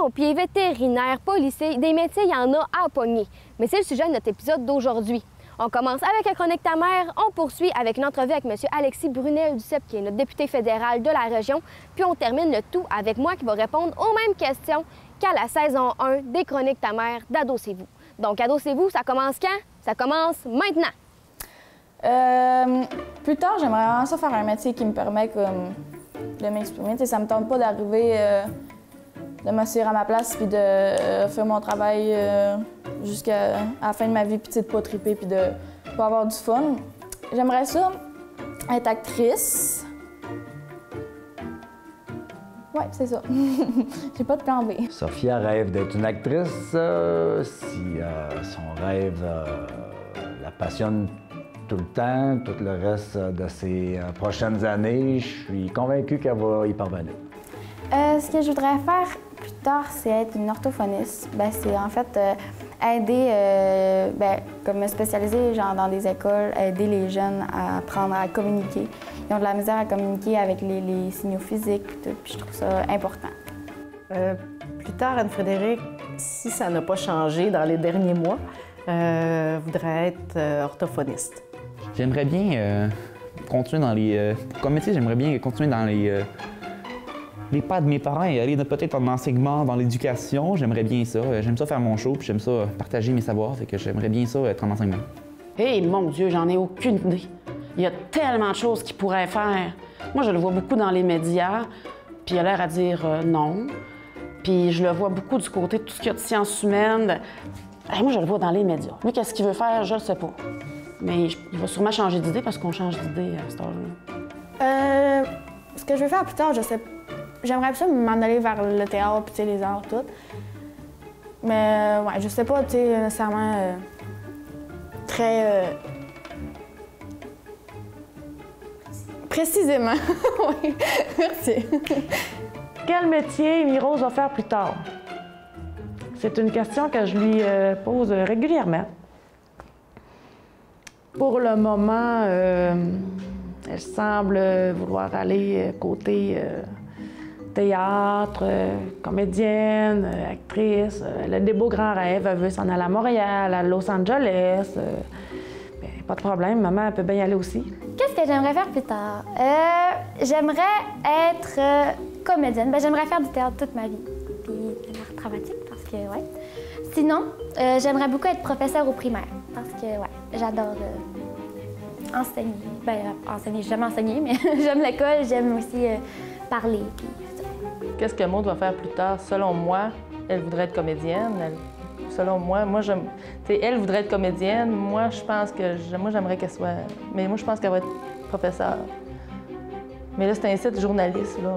pompier, vétérinaire, policier, des métiers, il y en a à pogner. Mais c'est le sujet de notre épisode d'aujourd'hui. On commence avec la chronique Ta mère, on poursuit avec une entrevue avec M. Alexis Brunel-Duceppe, qui est notre député fédéral de la région, puis on termine le tout avec moi qui va répondre aux mêmes questions qu'à la saison 1 des chroniques Ta mère d'Adossez-vous. Donc, Adossez-vous, ça commence quand? Ça commence maintenant! Plus tard, j'aimerais vraiment ça faire un métier qui me permet de m'exprimer. Ça me tente pas d'arriver, de m'asseoir à ma place puis de faire mon travail jusqu'à la fin de ma vie puis de pas triper puis de pas avoir du fun. J'aimerais ça être actrice. Ouais, c'est ça. J'ai pas de plan B. Sophia rêve d'être une actrice. Si son rêve la passionne tout le temps, tout le reste de ses prochaines années, je suis convaincu qu'elle va y parvenir. Ce que je voudrais faire plus tard, c'est être une orthophoniste. C'est en fait aider, comme me spécialiser genre, dans des écoles, aider les jeunes à apprendre à communiquer. Ils ont de la misère à communiquer avec les signaux physiques et tout, puis je trouve ça important. Plus tard, Anne-Frédérique, si ça n'a pas changé dans les derniers mois, voudrait être orthophoniste. J'aimerais bien continuer dans les... comme métier, j'aimerais bien continuer dans les pas de mes parents et aller peut-être en enseignement, dans l'éducation. J'aimerais bien ça. J'aime ça faire mon show, puis j'aime ça partager mes savoirs. Fait que j'aimerais bien ça être en enseignement. Hé, mon Dieu, j'en ai aucune idée. Il y a tellement de choses qu'il pourrait faire. Moi, je le vois beaucoup dans les médias, puis il a l'air à dire non. Puis je le vois beaucoup du côté de tout ce qu'il y a de sciences humaines. Moi, je le vois dans les médias. Lui, qu'est-ce qu'il veut faire, je le sais pas. Mais il va sûrement changer d'idée parce qu'on change d'idée à cet âge-là. Ce que je veux faire plus tard, je sais pas. J'aimerais ça m'en aller vers le théâtre, puis les arts, tout. Mais ouais, je sais pas, nécessairement très précisément. Oui, merci. Quel métier Mirose va faire plus tard? C'est une question que je lui pose régulièrement. Pour le moment, elle semble vouloir aller côté théâtre, comédienne, actrice. Elle a des beaux grands rêves. Elle veut s'en aller à Montréal, à Los Angeles. Pas de problème, maman, elle peut bien y aller aussi. Qu'est-ce que j'aimerais faire plus tard? J'aimerais être comédienne. J'aimerais faire du théâtre toute ma vie. Puis de l'art dramatique, parce que, ouais. Sinon, j'aimerais beaucoup être professeure au primaire. Parce que, ouais, j'adore enseigner. Enseigner, j'ai jamais enseigné, mais j'aime l'école, j'aime aussi parler. Puis, qu'est-ce que Maud va faire plus tard? Selon moi, elle voudrait être comédienne. Selon moi, elle voudrait être comédienne. Moi, je pense que j'aimerais qu'elle soit. Mais moi, je pense qu'elle va être professeure. Mais là, c'est un site journaliste, là.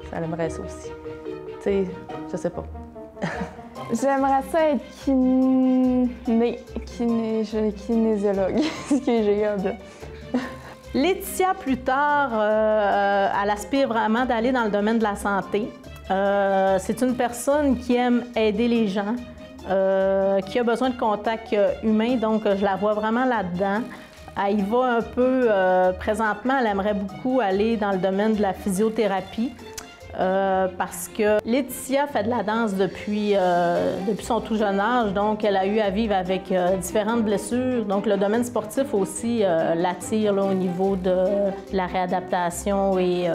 Ça aimerait ça aussi. Tu sais, je sais pas. J'aimerais ça être kinésiologue. Ce que j'ai hâte. Laetitia, plus tard, elle aspire vraiment d'aller dans le domaine de la santé. C'est une personne qui aime aider les gens, qui a besoin de contact humain, donc je la vois vraiment là-dedans. Elle y va un peu, présentement, elle aimerait beaucoup aller dans le domaine de la physiothérapie, parce que Laetitia fait de la danse depuis son tout jeune âge, donc elle a eu à vivre avec différentes blessures. Donc le domaine sportif aussi l'attire au niveau de la réadaptation et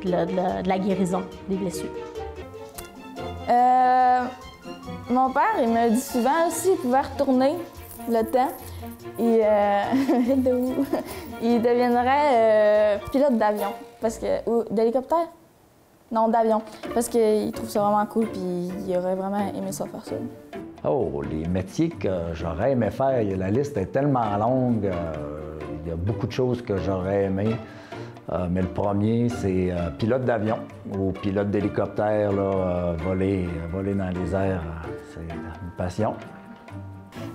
de la guérison des blessures. Mon père, il me dit souvent aussi qu'il pouvait retourner le temps. Il deviendrait pilote d'avion, ou d'hélicoptère. Non, d'avion. Parce qu'il trouve ça vraiment cool, puis il aurait vraiment aimé ça faire ça. Oh, les métiers que j'aurais aimé faire, la liste est tellement longue. Il y a beaucoup de choses que j'aurais aimé. Mais le premier, c'est pilote d'avion ou pilote d'hélicoptère, voler dans les airs. C'est une passion.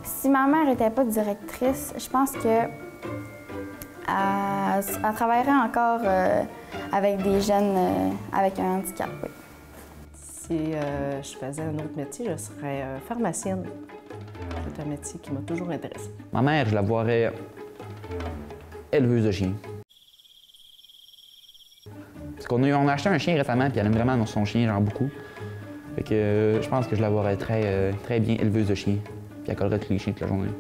Si ma mère n'était pas directrice, je pense que elle travaillerait encore avec des jeunes avec un handicap. Oui. Si je faisais un autre métier, je serais pharmacienne. C'est un métier qui m'a toujours intéressée. Ma mère, je la voirais éleveuse de chiens. Parce qu'on a acheté un chien récemment, puis elle aime vraiment son chien, genre beaucoup. Fait que je pense que je la verrais très bien éleveuse de chiens. Puis elle collerait tous les chiens toute la journée.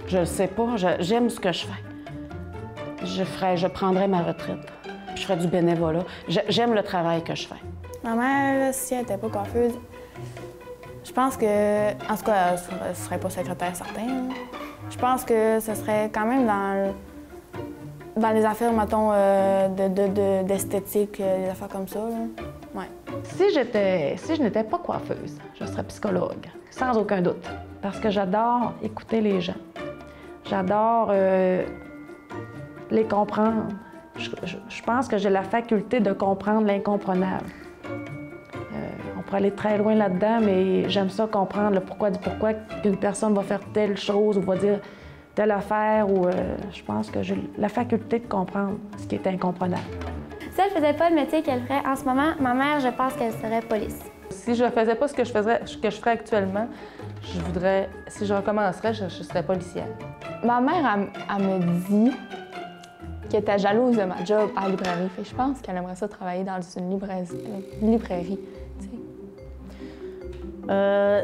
Je le sais pas, j'aime ce que je fais. Je prendrais ma retraite. Puis je ferais du bénévolat. J'aime le travail que je fais. Ma mère, si elle n'était pas coiffeuse, je pense que, en tout cas, elle ne serait pas secrétaire certain. Je pense que ce serait quand même dans les affaires, mettons, d'esthétique, des affaires comme ça. Là. Ouais. Si je n'étais pas coiffeuse, je serais psychologue, sans aucun doute. Parce que j'adore écouter les gens. J'adore les comprendre. Je pense que j'ai la faculté de comprendre l'incomprenable. On pourrait aller très loin là-dedans, mais j'aime ça comprendre le pourquoi du pourquoi qu'une personne va faire telle chose ou va dire telle affaire. Ou je pense que j'ai la faculté de comprendre ce qui est incomprenable. Si elle faisait pas le métier qu'elle ferait en ce moment, ma mère, je pense qu'elle serait police. Si je ne faisais pas ce que je ferais actuellement, si je recommencerais, je serais policière. Ma mère, elle me dit qu'elle était jalouse de ma job à la librairie. Fait que je pense qu'elle aimerait ça travailler dans une librairie.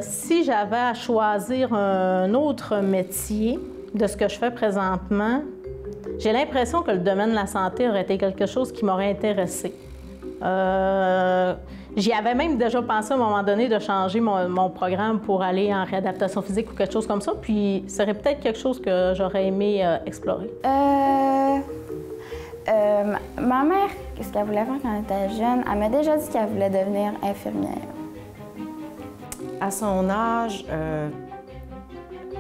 Si j'avais à choisir un autre métier de ce que je fais présentement, j'ai l'impression que le domaine de la santé aurait été quelque chose qui m'aurait intéressée. J'y avais même déjà pensé à un moment donné de changer mon programme pour aller en réadaptation physique ou quelque chose comme ça, puis ce serait peut-être quelque chose que j'aurais aimé explorer. Ma mère, ce qu'elle voulait faire quand elle était jeune, elle m'a déjà dit qu'elle voulait devenir infirmière. À son âge,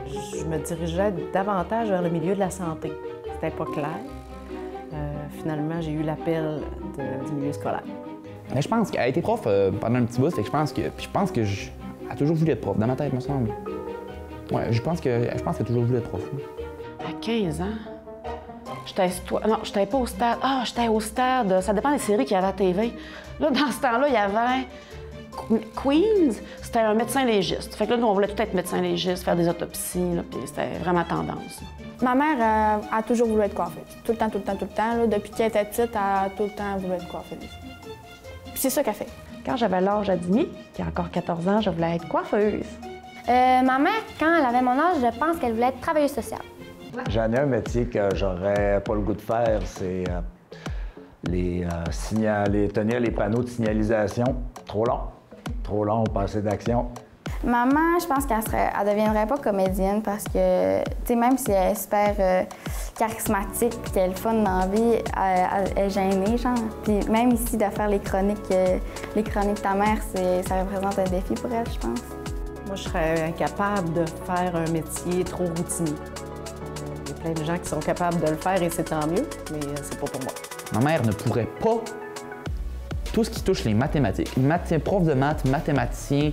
je me dirigeais davantage vers le milieu de la santé. C'était pas clair. Finalement, j'ai eu l'appel du milieu scolaire. Mais je pense qu'elle a été prof pendant un petit bout, fait que je pense que elle a toujours voulu être prof, dans ma tête, me semble. Ouais, je pense qu'elle a toujours voulu être prof. À 15 ans, j'étais pas au stade. Ah, j'étais au stade. Ça dépend des séries qu'il y avait à la TV. Là, dans ce temps-là, il y avait Queens, c'était un médecin légiste. Fait que là, nous, on voulait tout être médecin légiste, faire des autopsies, là, puis c'était vraiment tendance. Ma mère a toujours voulu être coiffeuse. Tout le temps. Là. Depuis qu'elle était petite, elle a tout le temps voulu être coiffeuse. Puis c'est ça qu'elle fait. Quand j'avais l'âge d'Adimi, qui a encore 14 ans, je voulais être coiffeuse. Ma mère, quand elle avait mon âge, je pense qu'elle voulait être travailleuse sociale. J'en ai un métier que j'aurais pas le goût de faire, c'est tenir les panneaux de signalisation. Trop long, pas assez d'action. Maman, je pense qu'elle deviendrait pas comédienne parce que, tu sais, même si elle est super charismatique et qu'elle est fun dans la vie, elle est gênée, genre. Puis même ici, de faire les chroniques de ta mère, ça représente un défi pour elle, je pense. Moi, je serais incapable de faire un métier trop routinier. Il y a plein de gens qui sont capables de le faire et c'est tant mieux, mais c'est pas pour moi. Ma mère ne pourrait pas tout ce qui touche les mathématiques. Prof de maths, mathématicien,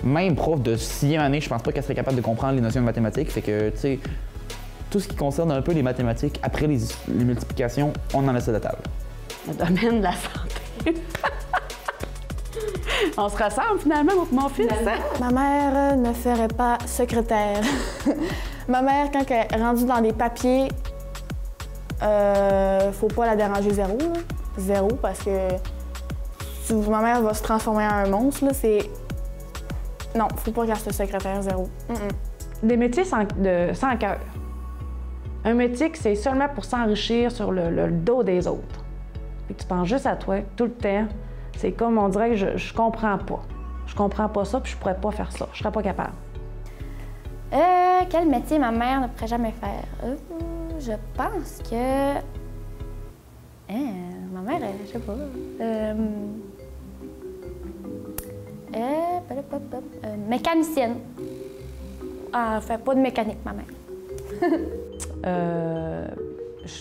même prof de 6e année, je pense pas qu'elle serait capable de comprendre les notions de mathématiques. Fait que, tu sais, tout ce qui concerne un peu les mathématiques, après les multiplications, on en laisse à la table. Le domaine de la santé. On se ressemble finalement, mon fils. Ma mère ne ferait pas secrétaire. Ma mère, quand elle est rendue dans les papiers, faut pas la déranger zéro. Là. Zéro, parce que si ma mère va se transformer en un monstre, là, c'est... Non, faut pas qu'elle soit secrétaire, zéro. Des métiers sans cœur. Un métier que c'est seulement pour s'enrichir sur le dos des autres. Et que tu penses juste à toi tout le temps. C'est comme, on dirait que je comprends pas. Je comprends pas ça, puis je pourrais pas faire ça. Je serais pas capable. Quel métier ma mère ne pourrait jamais faire? Je pense que... ma mère, je sais pas. Mécanicienne. Elle fait pas de mécanique, ma mère.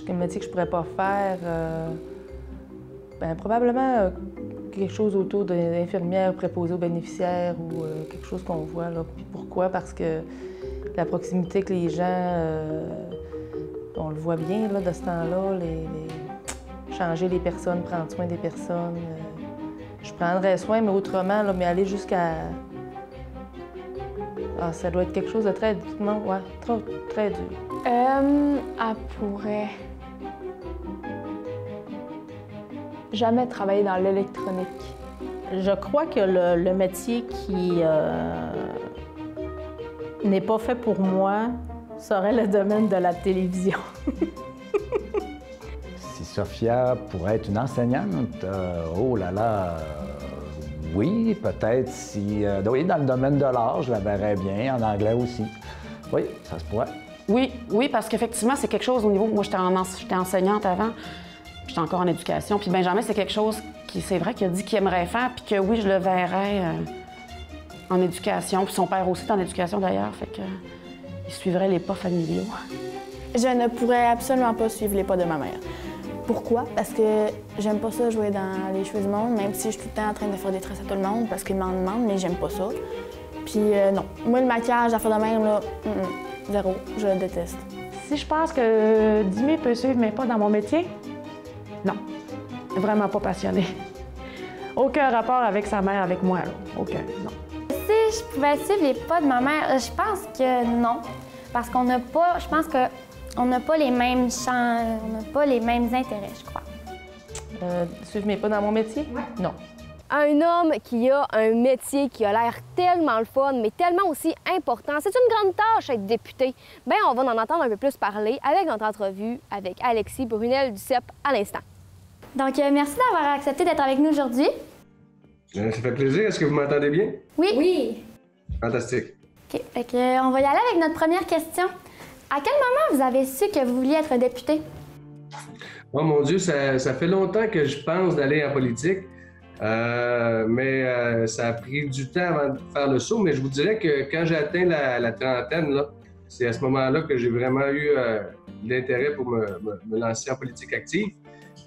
Un métier que je pourrais pas faire, probablement quelque chose autour d'infirmière préposée aux bénéficiaires ou quelque chose qu'on voit. Là. Puis pourquoi? Parce que la proximité avec les gens, on le voit bien là, de ce temps-là, changer les personnes, prendre soin des personnes. Je prendrais soin, mais autrement, là, mais aller jusqu'à... Ah, ça doit être quelque chose de très... Non, ouais, très dur. Elle pourrait jamais travailler dans l'électronique. Je crois que le métier qui n'est pas fait pour moi serait le domaine de la télévision. Si Sophia pourrait être une enseignante, oh là là, oui, peut-être si... oui, dans le domaine de l'art, je la verrais bien, en anglais aussi. Oui, ça se pourrait. Oui, parce qu'effectivement, c'est quelque chose au niveau... Moi, j'étais enseignante avant, j'étais encore en éducation, puis Benjamin, c'est quelque chose qui, c'est vrai qu'il a dit qu'il aimerait faire, puis que oui, je le verrais en éducation, puis son père aussi est en éducation d'ailleurs, fait que il suivrait les pas familiaux. Je ne pourrais absolument pas suivre les pas de ma mère. Pourquoi? Parce que j'aime pas ça jouer dans les cheveux du monde, même si je suis tout le temps en train de faire des tresses à tout le monde, parce qu'ils m'en demandent, mais j'aime pas ça. Puis non, moi, le maquillage, à faire de même, là, zéro, je le déteste. Si je pense que Dimi peut suivre mes pas dans mon métier, non. Vraiment pas passionné. Aucun rapport avec sa mère, avec moi, là. Aucun, non. Si je pouvais suivre les pas de ma mère, je pense que non. Parce qu'on n'a pas, je pense qu'on n'a pas les mêmes champs, on n'a pas les mêmes intérêts, je crois. Suivre mes pas dans mon métier? Ouais. Non. Un homme qui a un métier qui a l'air tellement le fun, mais tellement aussi important. C'est une grande tâche être député. Bien, on va en entendre un peu plus parler avec notre entrevue avec Alexis Brunel du CEP à l'instant. Donc, merci d'avoir accepté d'être avec nous aujourd'hui. Ça fait plaisir. Est-ce que vous m'entendez bien? Oui. Oui. Fantastique. OK. Fait que, on va y aller avec notre première question. À quel moment vous avez su que vous vouliez être député? Oh mon Dieu, ça fait longtemps que je pense d'aller en politique. Mais ça a pris du temps avant de faire le saut. Mais je vous dirais que quand j'ai atteint la trentaine, c'est à ce moment-là que j'ai vraiment eu l'intérêt pour me lancer en politique active.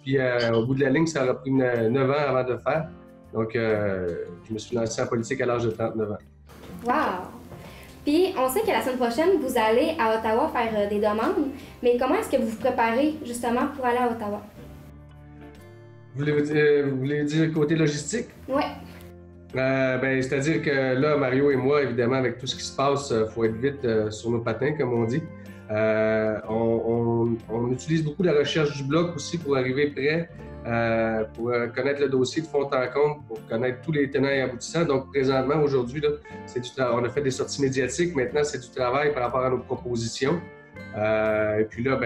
Puis au bout de la ligne, ça aura pris 9 ans avant de le faire. Donc, je me suis lancé en politique à l'âge de 39 ans. Wow! Puis, on sait que la semaine prochaine, vous allez à Ottawa faire des demandes. Mais comment est-ce que vous vous préparez justement pour aller à Ottawa? Vous voulez dire côté logistique? Oui. C'est-à-dire que là, Mario et moi, évidemment, avec tout ce qui se passe, il faut être vite sur nos patins, comme on dit. On utilise beaucoup la recherche du bloc aussi pour arriver prêt, pour connaître le dossier de fond en comble, pour connaître tous les tenants et aboutissants. Donc, présentement, aujourd'hui, on a fait des sorties médiatiques. Maintenant, c'est du travail par rapport à nos propositions. Et puis là,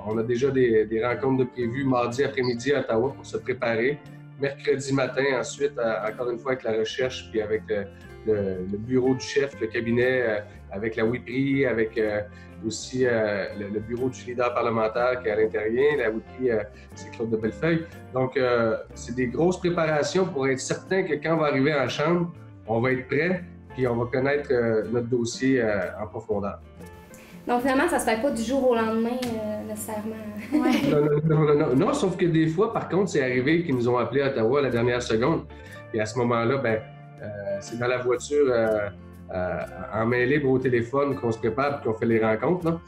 on a déjà des rencontres de prévues mardi après-midi à Ottawa pour se préparer. Mercredi matin, ensuite, encore une fois avec la recherche, puis avec le bureau du chef, le cabinet, avec la WIPRI, avec aussi le bureau du leader parlementaire qui est à l'intérieur. La WIPRI, c'est Claude de Bellefeuille. Donc, c'est des grosses préparations pour être certain que quand on va arriver en chambre, on va être prêt, puis on va connaître notre dossier en profondeur. Donc, finalement, ça se fait pas du jour au lendemain, nécessairement. Ouais. Non, sauf que des fois, par contre, c'est arrivé qu'ils nous ont appelés à Ottawa à la dernière seconde. Et à ce moment-là, c'est dans la voiture, en main libre au téléphone, qu'on se prépare et qu'on fait les rencontres.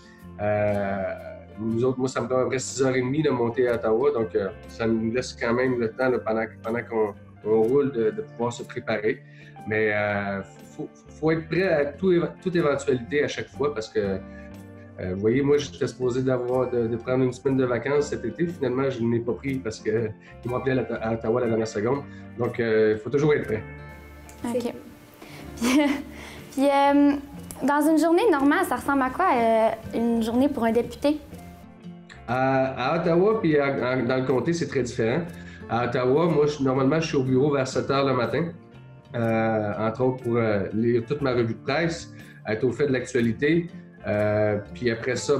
Nous autres, moi, ça me donne à peu près 6h30 de monter à Ottawa. Donc, ça nous laisse quand même le temps, pendant qu'on roule, de pouvoir se préparer. Mais faut être prêt à toute éventualité à chaque fois parce que vous voyez, moi, j'étais supposé de prendre une semaine de vacances cet été. Finalement, je ne l'ai pas pris parce qu'ils m'ont appelé à Ottawa la dernière seconde. Donc, il faut toujours être prêt. OK. Puis dans une journée normale, ça ressemble à quoi une journée pour un député? À Ottawa, puis dans le comté, c'est très différent. À Ottawa, moi, normalement, je suis au bureau vers 7 h le matin, entre autres pour lire toute ma revue de presse, être au fait de l'actualité. Puis après ça,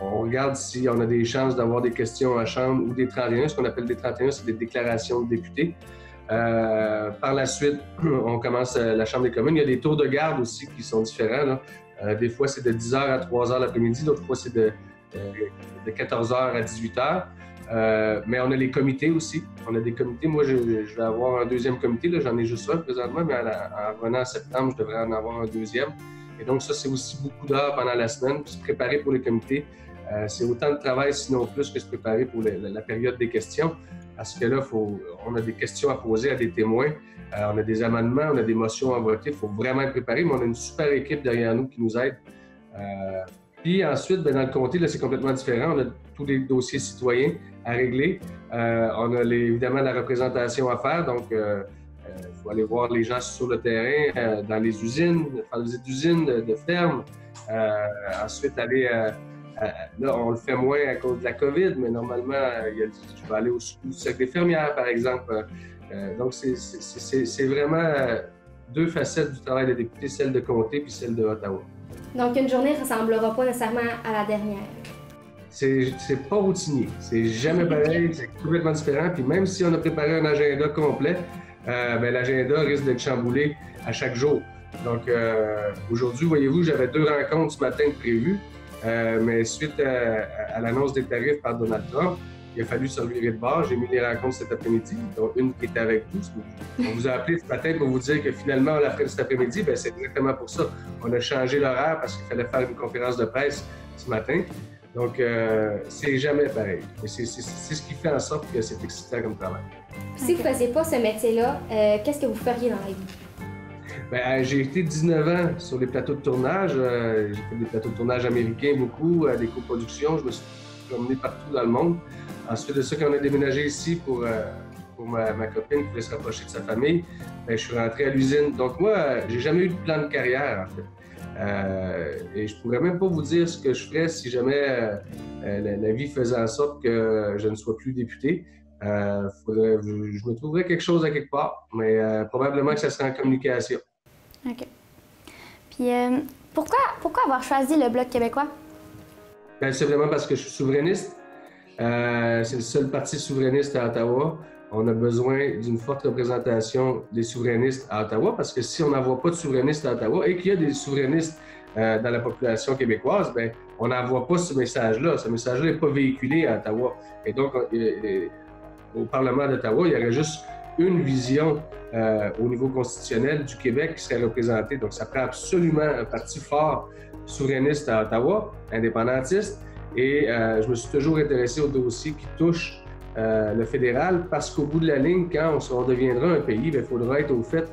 on regarde si on a des chances d'avoir des questions en chambre ou des 31. Ce qu'on appelle des 31, c'est des déclarations de députés. Par la suite, on commence la Chambre des communes. Il y a des tours de garde aussi qui sont différents. Des fois, c'est de 10 h à 3 h l'après-midi. D'autres fois, c'est de 14 h à 18 h. Mais on a les comités aussi. On a des comités. Moi, je vais avoir un deuxième comité. J'en ai juste un présentement, mais en revenant en septembre, je devrais en avoir un deuxième. Et donc, ça, c'est aussi beaucoup d'heures pendant la semaine. Puis se préparer pour les comités, c'est autant de travail, sinon plus, que se préparer pour la période des questions. Parce que là, on a des questions à poser à des témoins. On a des amendements, on a des motions à voter. Il faut vraiment être préparé, mais on a une super équipe derrière nous qui nous aide. Puis ensuite, bien, dans le comté, là, c'est complètement différent. On a tous les dossiers citoyens à régler. On a évidemment la représentation à faire. Donc, il faut aller voir les gens sur le terrain, dans les usines, faire des visites d'usines, de fermes. Ensuite, aller... là, on le fait moins à cause de la COVID, mais normalement, je vais aller au cercle des fermières, par exemple. Donc, c'est vraiment deux facettes du travail de député, celle de comté puis celle de Ottawa. Donc, une journée ne ressemblera pas nécessairement à la dernière. C'est pas routinier. C'est jamais pareil, c'est complètement différent. Puis même si on a préparé un agenda complet, ben, l'agenda risque d'être chamboulé à chaque jour. Donc, aujourd'hui, voyez-vous, j'avais 2 rencontres ce matin prévues, mais suite à l'annonce des tarifs par Donald Trump, il a fallu se revirer de bord. J'ai mis les rencontres cet après-midi, dont une qui était avec vous. On vous a appelé ce matin pour vous dire que finalement, on l'a fait cet après-midi. Bien, c'est exactement pour ça. On a changé l'horaire parce qu'il fallait faire une conférence de presse ce matin. Donc, c'est jamais pareil. C'est ce qui fait en sorte que c'est excitant comme travail. Si vous ne faisiez pas ce métier-là, qu'est-ce que vous feriez dans la vie? Bien, j'ai été 19 ans sur les plateaux de tournage. J'ai fait des plateaux de tournage américains beaucoup, des coproductions. Je me suis promené partout dans le monde. Ensuite de ça, quand on a déménagé ici pour ma copine qui voulait se rapprocher de sa famille, bien, je suis rentré à l'usine. Donc moi, j'ai jamais eu de plan de carrière, en fait. Et je pourrais même pas vous dire ce que je ferais si jamais la vie faisait en sorte que je ne sois plus député. Je me trouverais quelque chose à quelque part, mais probablement que ça serait en communication. OK. Puis pourquoi avoir choisi le Bloc québécois? Bien, c'est vraiment parce que je suis souverainiste. C'est le seul parti souverainiste à Ottawa. On a besoin d'une forte représentation des souverainistes à Ottawa parce que si on n'envoie pas de souverainistes à Ottawa et qu'il y a des souverainistes dans la population québécoise, bien, on n'envoie pas ce message-là. Ce message-là n'est pas véhiculé à Ottawa. Et donc, au Parlement d'Ottawa, il y aurait juste une vision au niveau constitutionnel du Québec qui serait représentée. Donc, ça prend absolument un parti fort souverainiste à Ottawa, indépendantiste. Et je me suis toujours intéressé aux dossiers qui touchent le fédéral parce qu'au bout de la ligne, quand on deviendra un pays, il faudra être au fait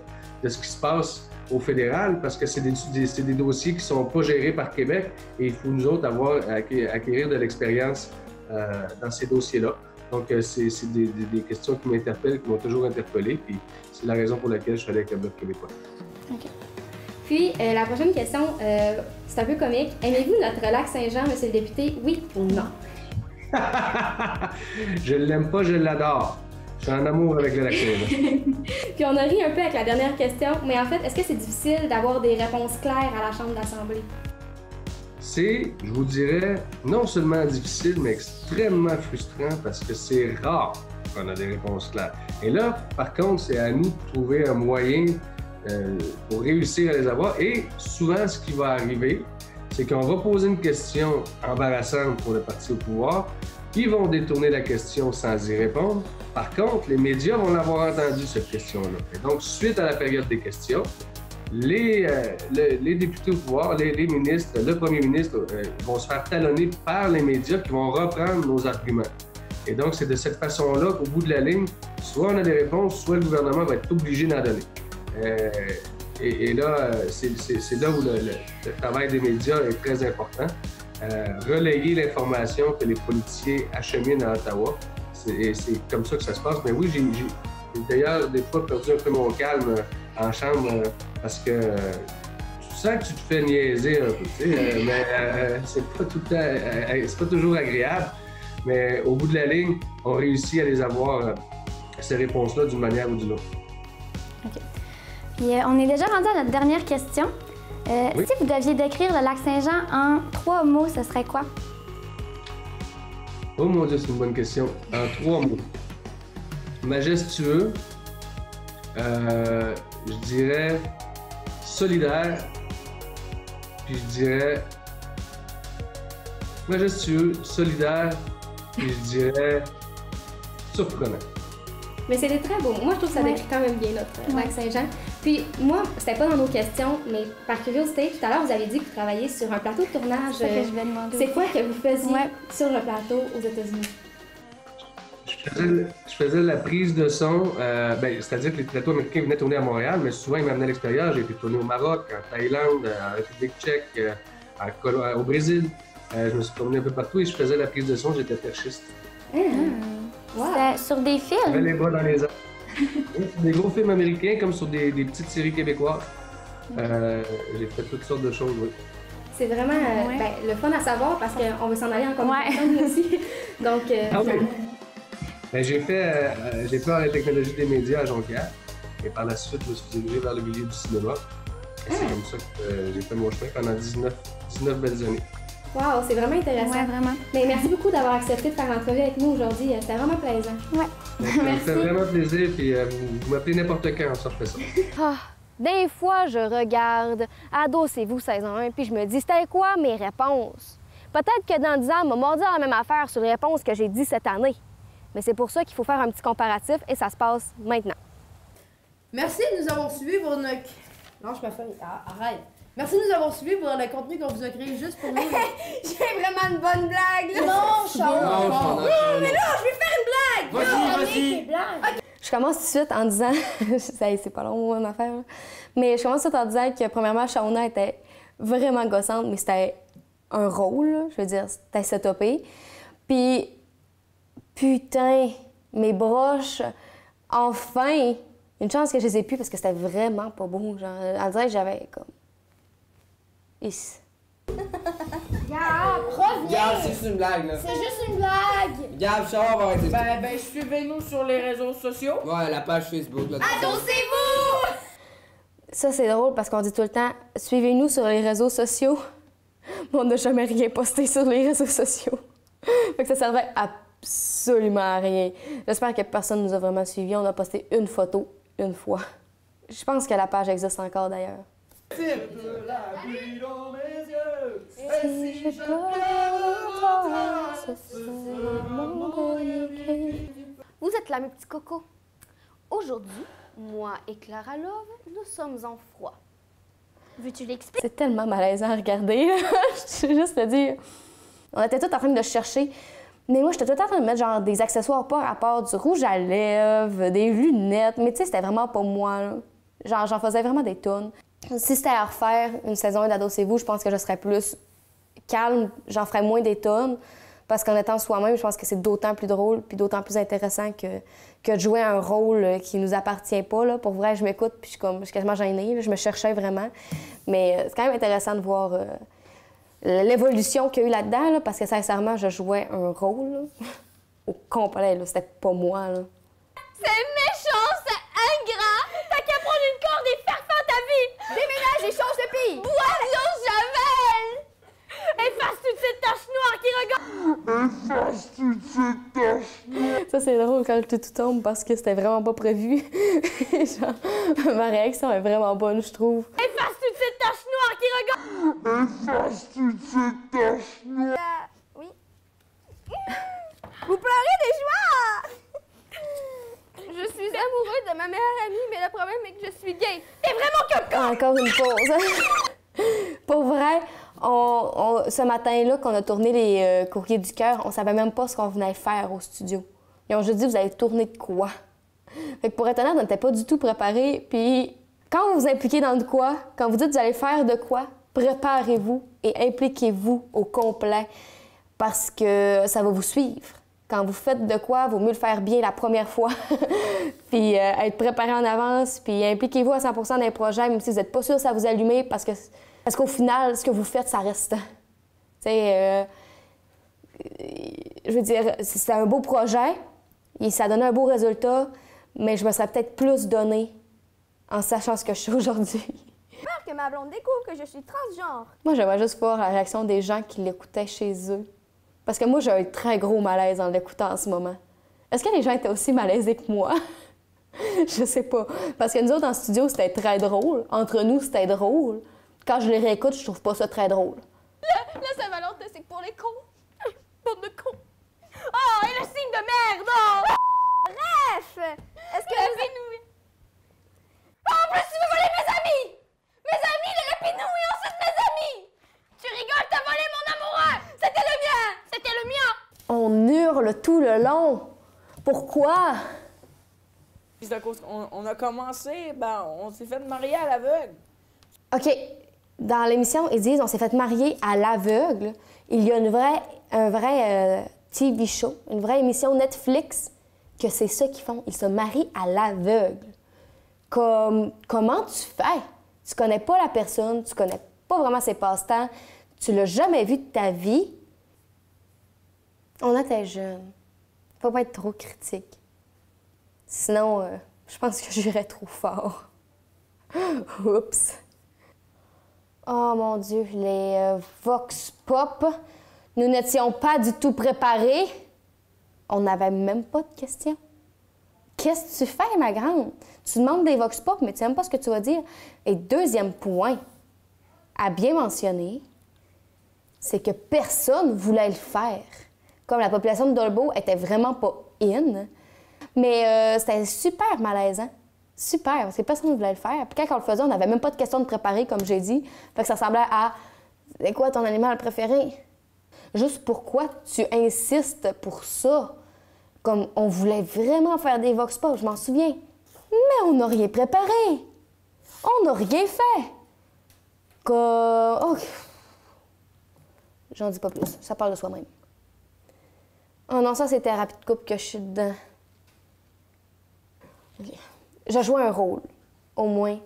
de ce qui se passe au fédéral parce que c'est des dossiers qui ne sont pas gérés par Québec et il faut nous autres acquérir de l'expérience dans ces dossiers-là. Donc, c'est des questions qui m'interpellent, qui m'ont toujours interpellé, puis c'est la raison pour laquelle je suis allé avec le Bloc québécois. OK. Puis, la prochaine question, c'est un peu comique. Aimez-vous notre lac Saint-Jean, monsieur le député, oui ou non? Je ne l'aime pas, je l'adore. Je suis en amour avec le lac Saint-Jean. Puis, on a ri un peu avec la dernière question, mais en fait, est-ce que c'est difficile d'avoir des réponses claires à la Chambre d'Assemblée? C'est, je vous dirais, non seulement difficile, mais extrêmement frustrant parce que c'est rare qu'on a des réponses claires. Et là, par contre, c'est à nous de trouver un moyen pour réussir à les avoir. Et souvent, ce qui va arriver, c'est qu'on va poser une question embarrassante pour le parti au pouvoir, ils vont détourner la question sans y répondre. Par contre, les médias vont l'avoir entendu, cette question-là. Et donc, suite à la période des questions, les députés au pouvoir, les ministres, le premier ministre vont se faire talonner par les médias qui vont reprendre nos arguments. Et donc, c'est de cette façon-là qu'au bout de la ligne, soit on a des réponses, soit le gouvernement va être obligé d'en donner. Et là, c'est là où le travail des médias est très important. Relayer l'information que les politiciens acheminent à Ottawa. C'est comme ça que ça se passe. Mais oui, j'ai d'ailleurs des fois perdu un peu mon calme en chambre parce que tu sens que tu te fais niaiser un peu, tu sais, mais c'est pas tout le temps, c'est pas toujours agréable. Mais au bout de la ligne, on réussit à les avoir, ces réponses-là, d'une manière ou d'une autre. OK. Puis on est déjà rendu à notre dernière question. Oui. Si vous deviez décrire le lac Saint-Jean en 3 mots, ce serait quoi? Oh mon Dieu, c'est une bonne question. En 3 mots. Majestueux, je dirais solidaire, puis je dirais majestueux, solidaire, puis je dirais surprenant. Mais c'était très beau. Moi, je trouve que ça décrit quand même bien notre lac Saint-Jean. Puis moi, c'était pas dans nos questions, mais par curiosité, tout à l'heure, vous avez dit que vous travailliez sur un plateau de tournage. C'est ça que je vais demander. C'est quoi que vous faisiez sur le plateau aux États-Unis? Je faisais la prise de son, c'est-à-dire que les plateaux américains venaient tourner à Montréal, mais souvent ils m'amenaient à l'extérieur. J'ai été tourné au Maroc, en Thaïlande, en République tchèque, au Brésil. Je me suis promené un peu partout et je faisais la prise de son, j'étais perchiste. C'était sur des films? J'avais les bras dans les airs. Des gros films américains comme sur des petites séries québécoises. J'ai fait toutes sortes de choses, oui. C'est vraiment le fun à savoir parce qu'on veut s'en aller en compétition nous aussi. Donc, j'ai fait en technologie des médias à Jonquière. Et par la suite, je me suis dirigé vers le milieu du cinéma. Et c'est comme ça que j'ai fait mon chemin pendant 19 belles années. Wow, c'est vraiment intéressant. Ouais, vraiment. Mais merci beaucoup d'avoir accepté de faire l'entrevue avec nous aujourd'hui. C'était vraiment plaisant. Ouais. Ça me fait vraiment plaisir. Puis vous m'appelez n'importe quand, on fait ça. Des fois, je regarde Adossez-vous saison 1 puis je me dis, c'était quoi mes réponses? Peut-être que dans 10 ans, on va me dire la même affaire sur les réponses que j'ai dit cette année. Mais c'est pour ça qu'il faut faire un petit comparatif et ça se passe maintenant. Merci de nous avoir suivis pour notre... Lâche ma feuille. Arrête. Merci de nous avoir suivis pour le contenu qu'on vous a créé juste pour nous. J'ai vraiment une bonne blague, là! Non, Charles! Mais là, je vais faire une blague! Vas-y! Je commence tout de suite en disant... c'est pas long, mon affaire. Là. Mais je commence tout de suite en disant que, premièrement, Shauna était vraiment gossante, mais c'était un rôle, là. Je veux dire, c'était setupé. Puis, putain, mes broches, enfin... Une chance que je les ai plus parce que c'était vraiment pas beau. Genre, on dirait que j'avais comme... Gab, reviens! Gab, c'est juste une blague, là. C'est juste une blague! Gab, Charles va arrêter ça. Ben, suivez-nous sur les réseaux sociaux. Ouais, la page Facebook, là. Adossez-vous! Ça, c'est drôle parce qu'on dit tout le temps « Suivez-nous sur les réseaux sociaux ». Mais on n'a jamais rien posté sur les réseaux sociaux. Fait que ça servait absolument à rien. J'espère que personne nous a vraiment suivis. On a posté une photo, une fois. Je pense que la page existe encore, d'ailleurs. De la pluie dans mes yeux, et si je pleure, ce sera mon dernier. Vous êtes là, mes petits cocos. Aujourd'hui, moi et Clara Love, nous sommes en froid. Veux-tu l'expliquer? C'est tellement malaisant à regarder. Je vais juste te dire. On était tous en train de chercher. Mais moi, j'étais tout le temps en train de mettre genre des accessoires pas à part du rouge à lèvres, des lunettes. Mais tu sais, c'était vraiment pas moi. Là. Genre, j'en faisais vraiment des tonnes. Si c'était à refaire une saison d'Adossez-vous, je pense que je serais plus calme. J'en ferais moins des tonnes. Parce qu'en étant soi-même, je pense que c'est d'autant plus drôle puis d'autant plus intéressant que de jouer un rôle qui nous appartient pas. Là. Pour vrai, je m'écoute puis je suis quasiment gênée. Là. Je me cherchais vraiment. Mais c'est quand même intéressant de voir l'évolution qu'il y a eu là-dedans. Là, parce que sincèrement, je jouais un rôle là, au complet. Là. C'était pas moi. Là. C'est méchant, c'est ingrat! T'as qu'à prendre une corde et faire fin à ta vie! Déménage et change de pays! Bois de l'eau Javel! Efface toutes ces taches noires qui regardent! Efface toutes ces taches noires! Ça, c'est drôle quand le tout tombe parce que c'était vraiment pas prévu. Genre, ma réaction est vraiment bonne, je trouve. Efface toutes ces taches noires qui regardent! Efface toutes ces taches noires! Oui. Vous pleurez des joies! Je suis amoureuse de ma meilleure amie, mais le problème est que je suis gay. T'es vraiment que Encore une pause. Pour vrai, ce matin-là, qu'on a tourné les Courriers du cœur, on savait même pas ce qu'on venait faire au studio. Ils ont juste dit, vous allez tourner de quoi? Fait que pour être honnête, on n'était pas du tout préparés. Puis quand vous vous impliquez dans de quoi, quand vous dites vous allez faire de quoi, préparez-vous et impliquez-vous au complet parce que ça va vous suivre. Quand vous faites de quoi, il vaut mieux le faire bien la première fois, puis être préparé en avance, puis impliquez-vous à 100 dans les projets, même si vous n'êtes pas sûr que ça va vous allumer, parce qu'au final, ce que vous faites, ça reste. Tu sais, je veux dire, c'était un beau projet, et ça donnait un beau résultat, mais je me serais peut-être plus donné en sachant ce que je suis aujourd'hui. J'ai peur que ma blonde découvre que je suis transgenre. Moi, j'aimerais juste voir la réaction des gens qui l'écoutaient chez eux. Parce que moi, j'ai un très gros malaise en l'écoutant en ce moment. Est-ce que les gens étaient aussi malaisés que moi? Je sais pas. Parce que nous autres, en studio, c'était très drôle. Entre nous, c'était drôle. Quand je les réécoute, je trouve pas ça très drôle. La Saint-Valentin, c'est pour les cons. Bande de cons. Oh, et le signe de merde! Oh! Bref! Est-ce que la pinouille... Oh, en plus, tu veux voler mes amis! Mes amis, le lapinouille, et ensuite mes amis! Tu rigoles, t'as volé mon amoureux! C'était le mien! C'était le mien! On hurle tout le long. Pourquoi? C'est à cause qu'on a commencé, on s'est fait marier à l'aveugle. OK. Dans l'émission, ils disent on s'est fait marier à l'aveugle. Il y a un vrai TV show, une vraie émission Netflix, que c'est ça qu'ils font. Ils se marient à l'aveugle. Comment tu fais? Tu connais pas la personne, tu connais pas vraiment ses passe-temps, tu l'as jamais vu de ta vie. On était jeunes. Faut pas être trop critique. Sinon, je pense que j'irais trop fort. Oups. Oh mon Dieu, les Vox Pop. Nous n'étions pas du tout préparés. On n'avait même pas de questions. Qu'est-ce que tu fais, ma grande? Tu demandes des Vox Pop, mais tu n'aimes pas ce que tu vas dire. Et deuxième point, à bien mentionner, c'est que personne voulait le faire. Comme la population de Dolbeau était vraiment pas in, mais c'était super malaisant. Super, parce que personne ne voulait le faire. Puis quand on le faisait, on n'avait même pas de questions de préparer, comme j'ai dit. Fait que ça ressemblait à « C'est quoi ton animal préféré? » Juste pourquoi tu insistes pour ça? Comme on voulait vraiment faire des Vox Pop, je m'en souviens. Mais on n'a rien préparé. On n'a rien fait. Oh. J'en dis pas plus. Ça parle de soi-même. Oh non, ça, c'est thérapie de couple que je suis dedans. Je jouais un rôle, au moins.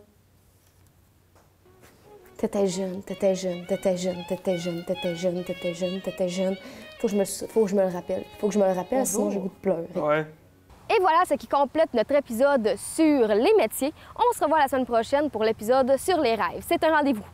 T'étais jeune, t'étais jeune, t'étais jeune, t'étais jeune, t'étais jeune, t'étais jeune, t'étais jeune. Faut que je me le rappelle. Faut que je me le rappelle, sinon j'ai goût de pleurer. Ouais. Et voilà ce qui complète notre épisode sur les métiers. On se revoit la semaine prochaine pour l'épisode sur les rêves. C'est un rendez-vous.